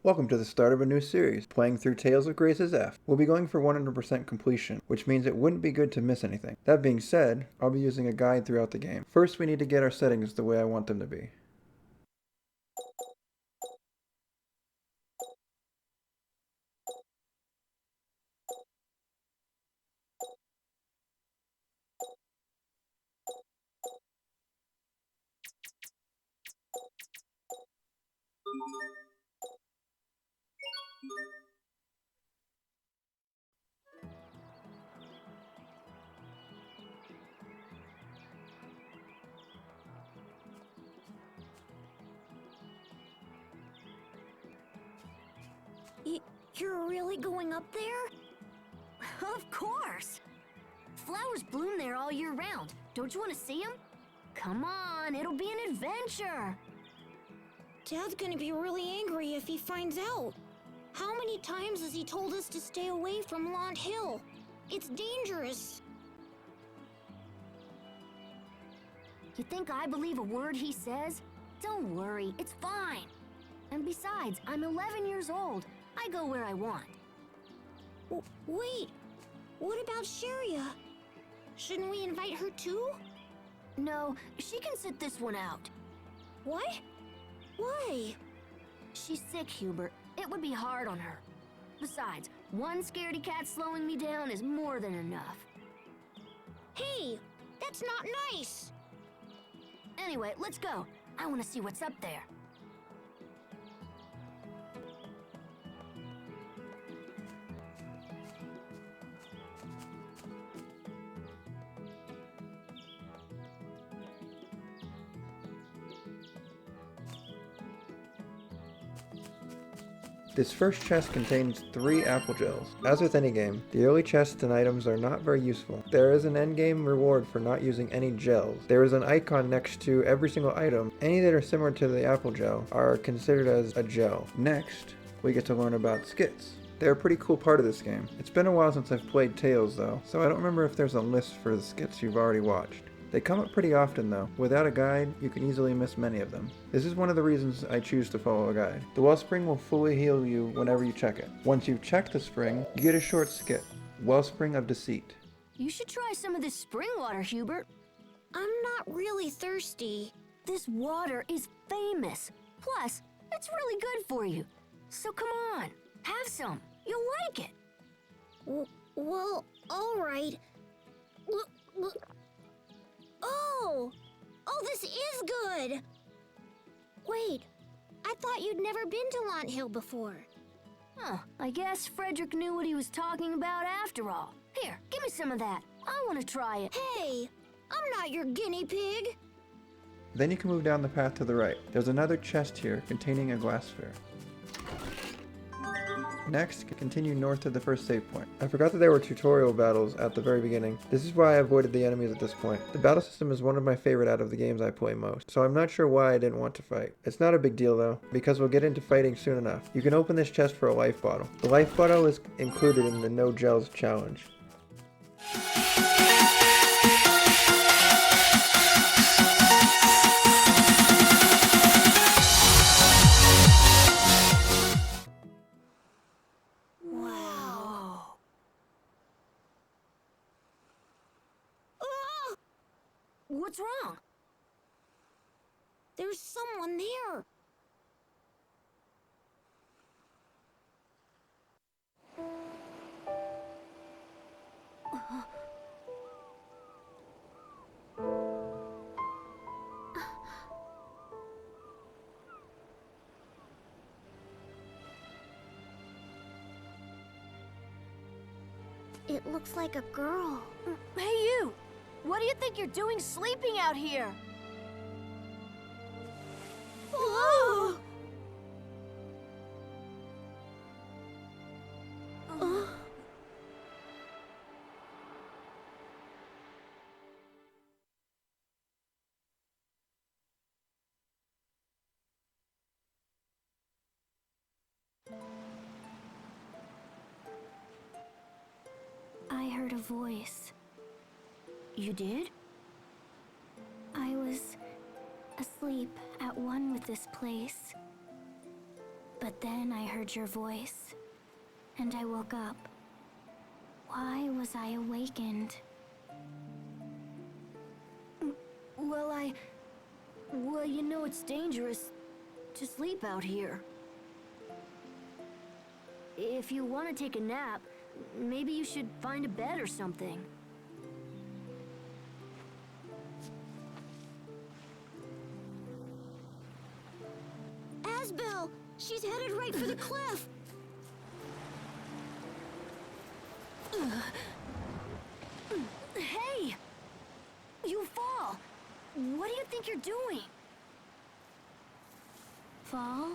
Welcome to the start of a new series, playing through Tales of Grace's F. We'll be going for 100% completion, which means it wouldn't be good to miss anything. That being said, I'll be using a guide throughout the game. First, we need to get our settings the way I want them to be. You're really going up there? Of course! Flowers bloom there all year round. Don't you want to see them? Come on, it'll be an adventure! Dad's gonna be really angry if he finds out. How many times has he told us to stay away from Lont Hill? It's dangerous. You think I believe a word he says? Don't worry, it's fine. And besides, I'm 11 years old. I go where I want. Wait, what about Sharia? Shouldn't we invite her too? No, she can sit this one out. What? Why? She's sick, Hubert. It would be hard on her. Besides, one scaredy cat slowing me down is more than enough. Hey, that's not nice. Anyway, let's go. I want to see what's up there. This first chest contains 3 apple gels. As with any game, the early chests and items are not very useful. There is an endgame reward for not using any gels. There is an icon next to every single item. Any that are similar to the apple gel are considered as a gel. Next, we get to learn about skits. They're a pretty cool part of this game. It's been a while since I've played Tales though, so I don't remember if there's a list for the skits you've already watched. They come up pretty often though. Without a guide, you can easily miss many of them. This is one of the reasons I choose to follow a guide. The wellspring will fully heal you whenever you check it. Once you've checked the spring, you get a short skit, Wellspring of Deceit. You should try some of this spring water, Hubert. I'm not really thirsty. This water is famous. Plus, it's really good for you. So come on, have some. You'll like it. Well, all right. Oh, this is good! Wait, I thought you'd never been to Lont Hill before. Huh, I guess Frederick knew what he was talking about after all. Here, give me some of that. I want to try it. Hey, I'm not your guinea pig. Then you can move down the path to the right. There's another chest here containing a glass sphere. Next, continue north to the first save point. I forgot that there were tutorial battles at the very beginning. This is why I avoided the enemies at this point. The battle system is one of my favorite out of the games I play most, so I'm not sure why I didn't want to fight. It's not a big deal though, because we'll get into fighting soon enough. You can open this chest for a life bottle. The life bottle is included in the No Gels challenge. What's wrong? There's someone there. It looks like a girl. Hey, you! What do you think you're doing sleeping out here? Whoa! I heard a voice. You did? I was asleep at one with this place. But then I heard your voice, and I woke up. Why was I awakened? Well, you know it's dangerous to sleep out here. If you want to take a nap, maybe you should find a bed or something. Asbel! She's headed right for the cliff! Hey! You fall! What do you think you're doing? Fall?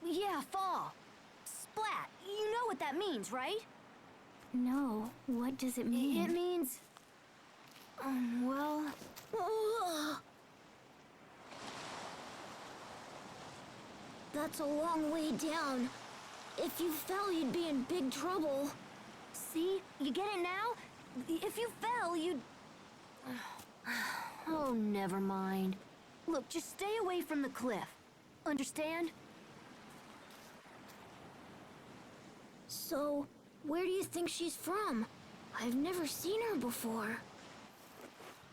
Yeah, fall. Splat. You know what that means, right? No. What does it mean? It means... well... That's a long way down. If you fell, you'd be in big trouble. See? You get it now? If you fell, you'd... Oh, never mind. Look, just stay away from the cliff. Understand? So, where do you think she's from? I've never seen her before.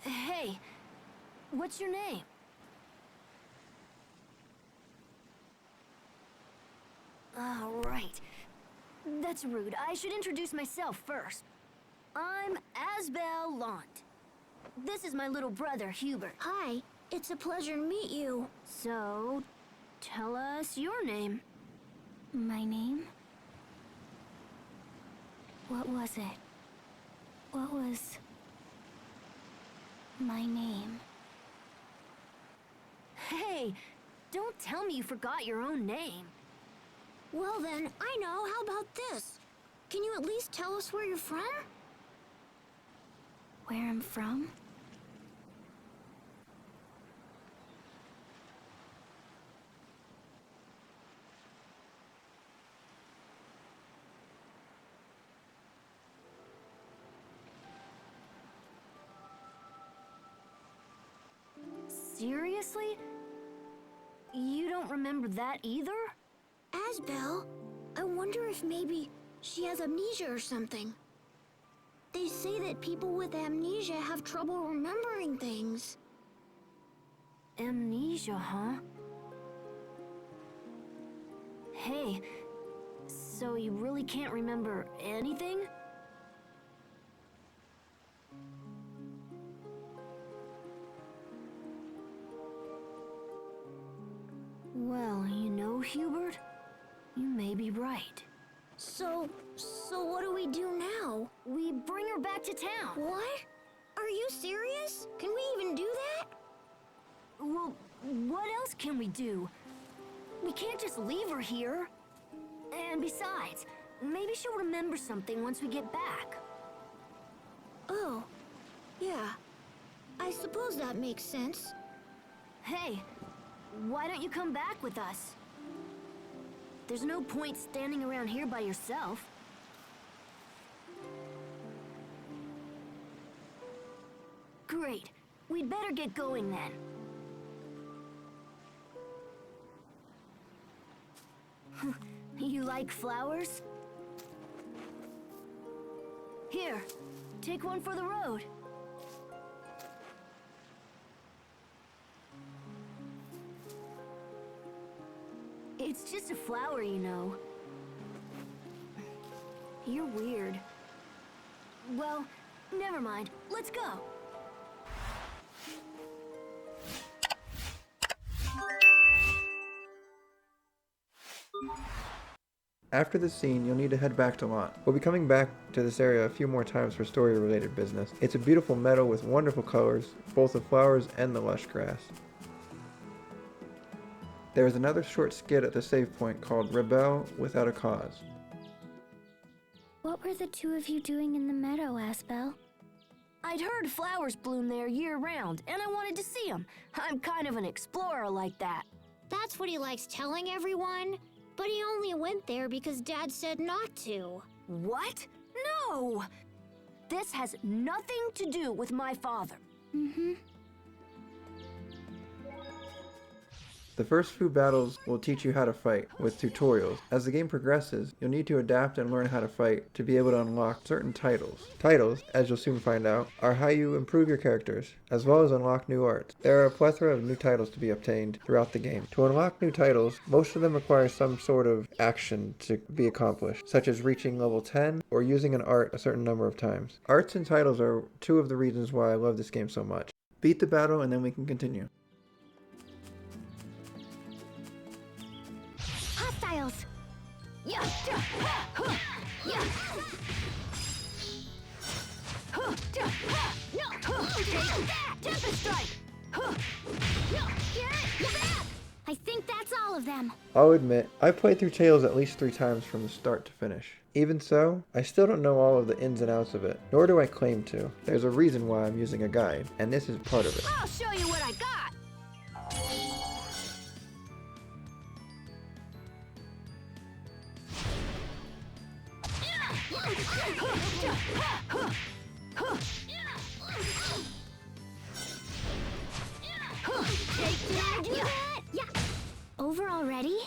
Hey, what's your name? Oh, right. That's rude. I should introduce myself first. I'm Asbel Lant. This is my little brother, Hubert. Hi, it's a pleasure to meet you. So, tell us your name. My name? What was it? What was my name? Hey, don't tell me you forgot your own name. Well then, I know. How about this? Can you at least tell us where you're from? Where I'm from? Seriously? You don't remember that either? Asbel, I wonder if maybe she has amnesia or something. They say that people with amnesia have trouble remembering things. Amnesia, huh? Hey, so you really can't remember anything? Well, you know, Hubert, you may be right. So what do we do now? We bring her back to town. What? Are you serious? Can we even do that? Well, what else can we do? We can't just leave her here. And besides, maybe she'll remember something once we get back. Oh, yeah. I suppose that makes sense. Hey, why don't you come back with us? There's no point standing around here by yourself. Great. We'd better get going then. You like flowers? Here, take one for the road. It's just a flower, you know. You're weird. Well, never mind. Let's go. After this scene, you'll need to head back to Lot. We'll be coming back to this area a few more times for story-related business. It's a beautiful meadow with wonderful colors, both the flowers and the lush grass. There is another short skit at the save point called Rebel Without a Cause. What were the two of you doing in the meadow, Asbel? I'd heard flowers bloom there year-round, and I wanted to see them. I'm kind of an explorer like that. That's what he likes telling everyone. But he only went there because Dad said not to. What? No! This has nothing to do with my father. Mm-hmm. The first few battles will teach you how to fight, with tutorials. As the game progresses, you'll need to adapt and learn how to fight to be able to unlock certain titles. Titles, as you'll soon find out, are how you improve your characters, as well as unlock new arts. There are a plethora of new titles to be obtained throughout the game. To unlock new titles, most of them require some sort of action to be accomplished, such as reaching level 10 or using an art a certain number of times. Arts and titles are two of the reasons why I love this game so much. Beat the battle and then we can continue. Hostiles! Yeah! Yeah! Take that! Tempest strike! I think that's all of them. I'll admit, I played through Tales at least 3 times from the start to finish. Even so, I still don't know all of the ins and outs of it, nor do I claim to. There's a reason why I'm using a guide, and this is part of it. I'll show you what I got! Over already?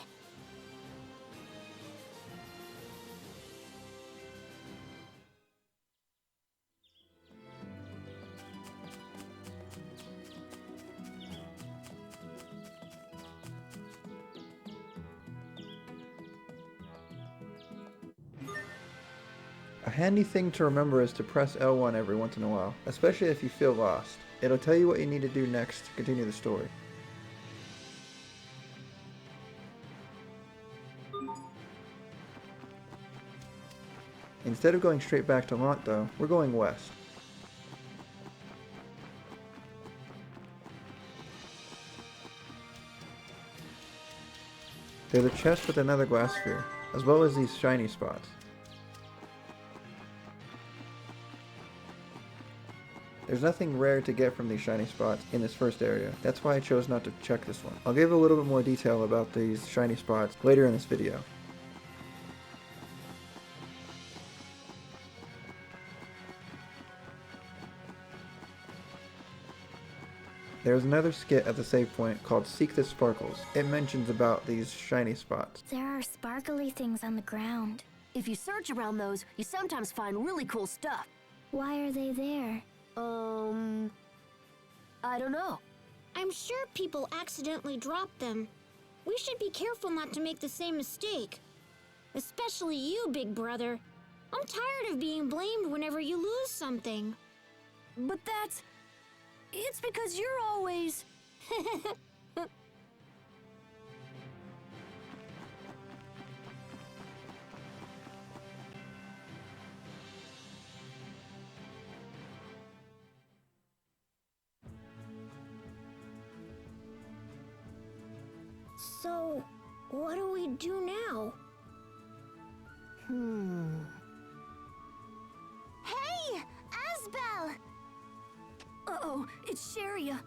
A handy thing to remember is to press L1 every once in a while, especially if you feel lost. It'll tell you what you need to do next to continue the story. Instead of going straight back to Lant though, we're going west. There's a chest with another glass sphere, as well as these shiny spots. There's nothing rare to get from these shiny spots in this first area. That's why I chose not to check this one. I'll give a little bit more detail about these shiny spots later in this video. There's another skit at the save point called Seek the Sparkles. It mentions about these shiny spots. There are sparkly things on the ground. If you search around those, you sometimes find really cool stuff. Why are they there? I don't know. I'm sure people accidentally drop them. We should be careful not to make the same mistake. Especially you, big brother. I'm tired of being blamed whenever you lose something. But it's because you're always... So, what do we do now? Hey! Asbel! Uh-oh, it's Sharia.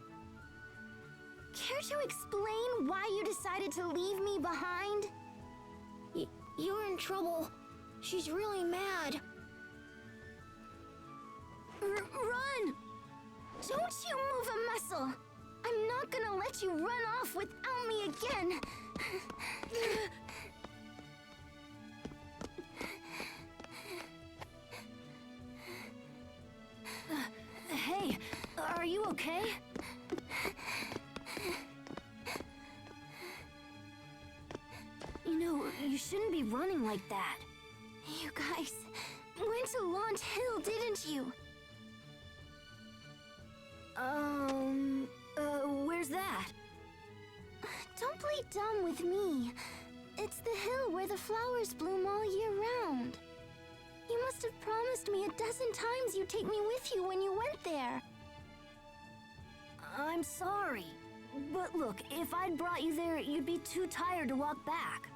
Care to explain why you decided to leave me behind? You're in trouble. She's really mad. Run! Don't you move a muscle! I'm not gonna let you run off without me again! Hey, are you okay? You know, you shouldn't be running like that. You guys went to Launch Hill, didn't you? Where's that? Don't play dumb with me. It's the hill where the flowers bloom all year round. You must have promised me 12 times you'd take me with you when you went there. I'm sorry. But look, if I'd brought you there, you'd be too tired to walk back.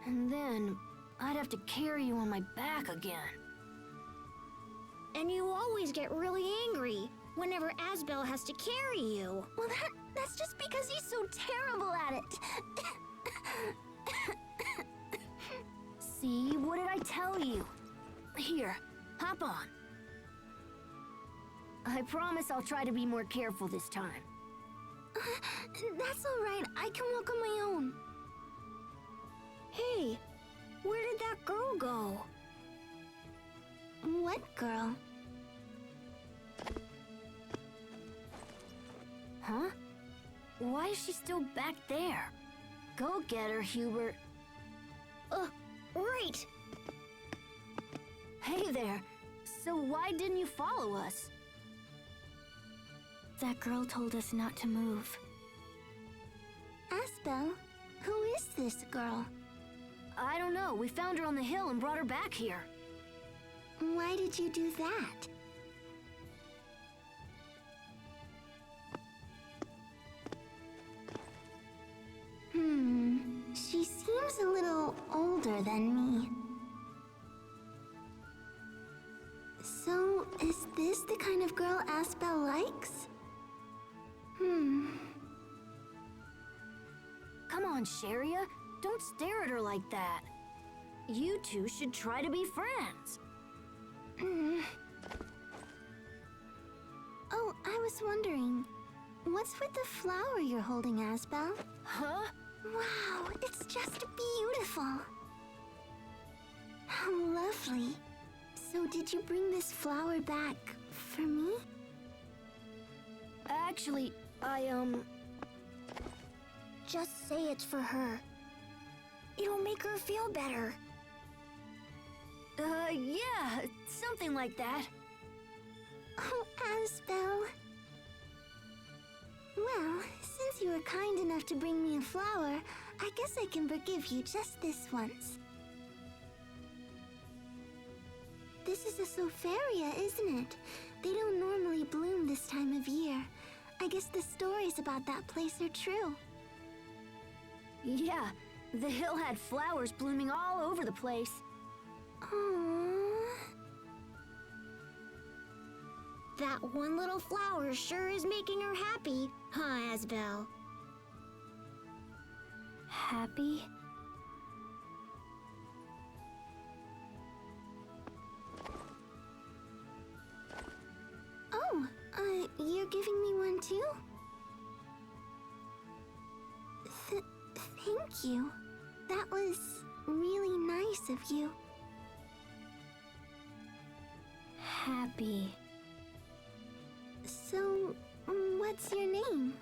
And then, I'd have to carry you on my back again. And you always get really angry whenever Asbel has to carry you. Well, that's just because he's so terrible at it. See, what did I tell you? Here, hop on. I promise I'll try to be more careful this time. That's all right. I can walk on my own. Hey, where did that girl go? What girl? Huh? Why is she still back there? Go get her, Hubert. Right. Hey there. So why didn't you follow us? That girl told us not to move. Asbel, who is this girl? I don't know. We found her on the hill and brought her back here. Why did you do that? She seems a little older than me. So, is this the kind of girl Asbel likes? Come on, Sharia. Don't stare at her like that. You two should try to be friends. Oh, I was wondering, what's with the flower you're holding, Asbel? Huh? Wow, it's just beautiful. How lovely. So did you bring this flower back for me? Actually, Just say it's for her. It'll make her feel better. yeah, something like that. Oh, Asbel. Well, since you were kind enough to bring me a flower, I guess I can forgive you just this once. This is a Sofaria, isn't it? They don't normally bloom this time of year. I guess the stories about that place are true. Yeah, the hill had flowers blooming all over the place. Aww. That one little flower sure is making her happy, huh, Asbel? Happy? Oh, you're giving me one too? Thank you. That was really nice of you. Happy. So, what's your name?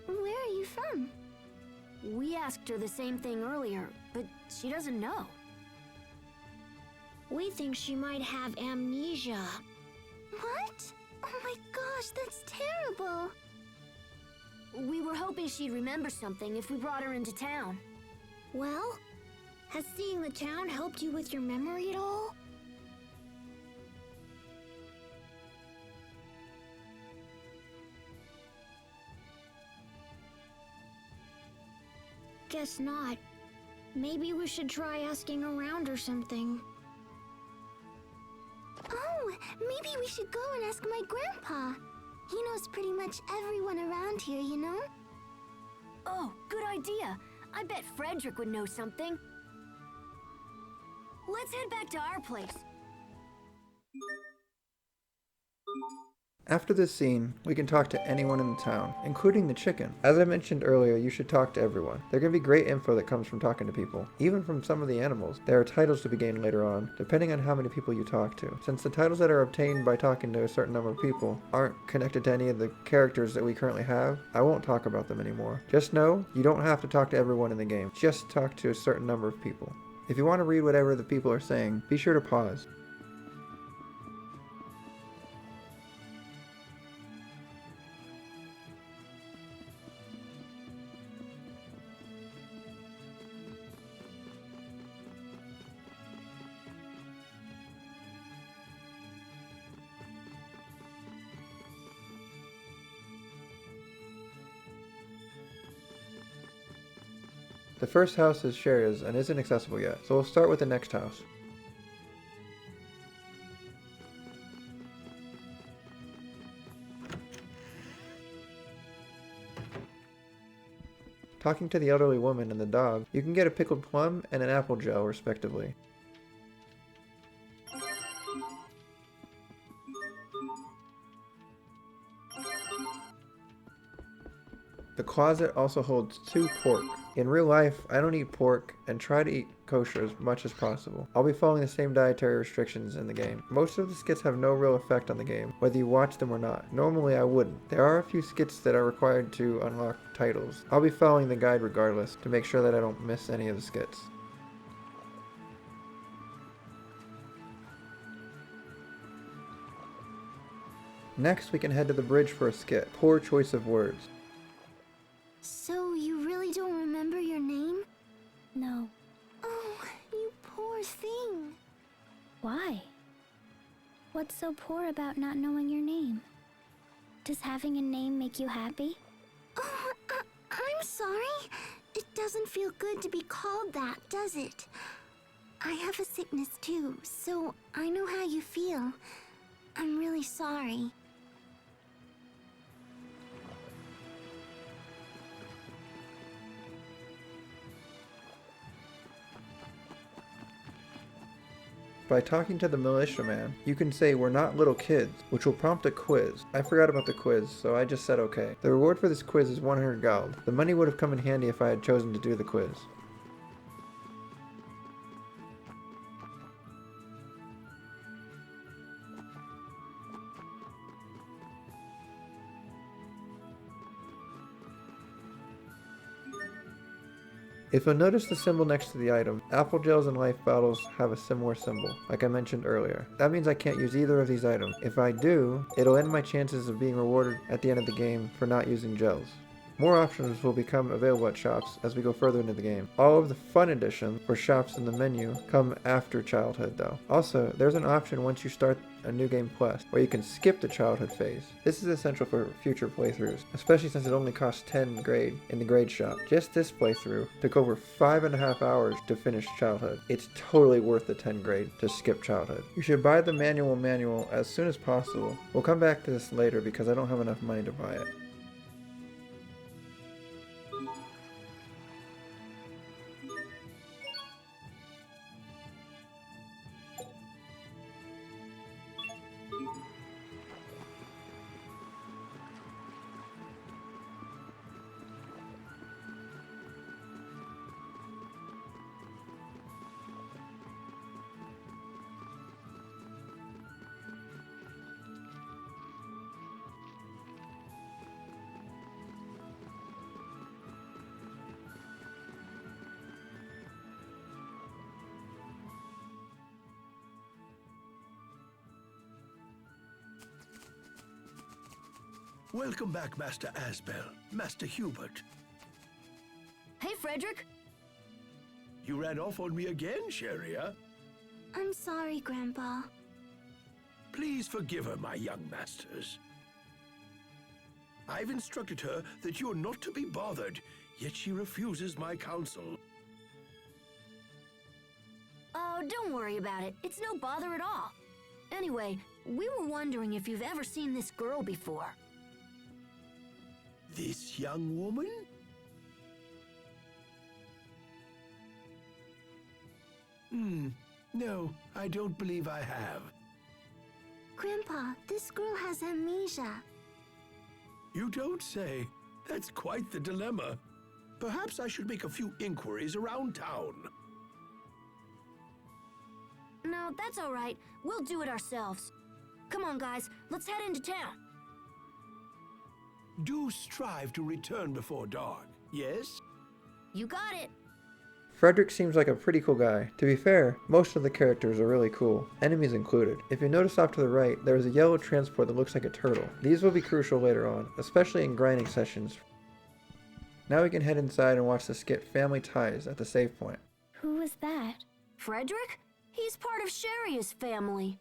Where are you from? We asked her the same thing earlier, but she doesn't know. We think she might have amnesia. What? Oh my gosh, that's terrible. We were hoping she'd remember something if we brought her into town. Well, has seeing the town helped you with your memory at all? Guess not. Maybe we should try asking around or something. Oh, maybe we should go and ask my grandpa. He knows pretty much everyone around here, you know? Oh, good idea. I bet Frederick would know something. Let's head back to our place. After this scene, we can talk to anyone in the town, including the chicken. As I mentioned earlier, you should talk to everyone. There can be great info that comes from talking to people, even from some of the animals. There are titles to be gained later on, depending on how many people you talk to. Since the titles that are obtained by talking to a certain number of people aren't connected to any of the characters that we currently have, I won't talk about them anymore. Just know, you don't have to talk to everyone in the game. Just talk to a certain number of people. If you want to read whatever the people are saying, be sure to pause. The first house is Sheria's and isn't accessible yet, so we'll start with the next house. Talking to the elderly woman and the dog, you can get a pickled plum and an apple gel, respectively. The closet also holds 2 pork. In real life, I don't eat pork and try to eat kosher as much as possible. I'll be following the same dietary restrictions in the game. Most of the skits have no real effect on the game, whether you watch them or not. Normally I wouldn't. There are a few skits that are required to unlock titles. I'll be following the guide regardless to make sure that I don't miss any of the skits. Next, we can head to the bridge for a skit. Poor choice of words. So you really don't remember your name? No. Oh, you poor thing. Why? What's so poor about not knowing your name? Does having a name make you happy? Oh, I'm sorry. It doesn't feel good to be called that, does it? I have a sickness too, so I know how you feel. I'm really sorry. By talking to the militiaman, you can say we're not little kids, which will prompt a quiz. I forgot about the quiz, so I just said okay. The reward for this quiz is 100 gold. The money would have come in handy if I had chosen to do the quiz. If you'll notice the symbol next to the item, apple gels and life bottles have a similar symbol, like I mentioned earlier. That means I can't use either of these items. If I do, it'll end my chances of being rewarded at the end of the game for not using gels. More options will become available at shops as we go further into the game. All of the fun edition for shops in the menu come after childhood though. Also, there's an option once you start a new game plus where you can skip the childhood phase. This is essential for future playthroughs, especially since it only costs 10 grade in the grade shop. Just this playthrough took over 5.5 hours to finish childhood. It's totally worth the 10 grade to skip childhood. You should buy the manual as soon as possible. We'll come back to this later because I don't have enough money to buy it. Welcome back, Master Asbel. Master Hubert. Hey, Frederick. You ran off on me again, Sharia. I'm sorry, Grandpa. Please forgive her, my young masters. I've instructed her that you're not to be bothered, yet she refuses my counsel. Oh, don't worry about it. It's no bother at all. Anyway, we were wondering if you've ever seen this girl before. This young woman? No, I don't believe I have. Grandpa, this girl has amnesia. You don't say. That's quite the dilemma. Perhaps I should make a few inquiries around town. No, that's all right. We'll do it ourselves. Come on, guys. Let's head into town. Do strive to return before dark, yes? You got it. Frederick seems like a pretty cool guy. To be fair, most of the characters are really cool, enemies included. If you notice off to the right, there is a yellow transport that looks like a turtle. These will be crucial later on, especially in grinding sessions. Now we can head inside and watch the skit Family Ties at the save point. Who was that? Frederick? He's part of Sharia's family.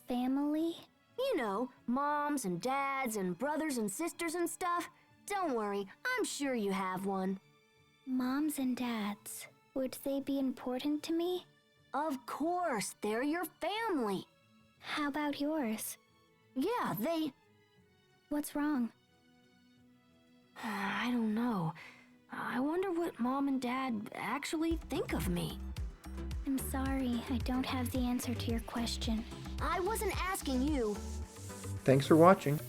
Family? You know, moms and dads and brothers and sisters and stuff. Don't worry, I'm sure you have one. Moms and dads. Would they be important to me? Of course, they're your family. How about yours? Yeah, they... What's wrong? I don't know. I wonder what Mom and Dad actually think of me. I'm sorry, I don't have the answer to your question. I wasn't asking you. Thanks for watching.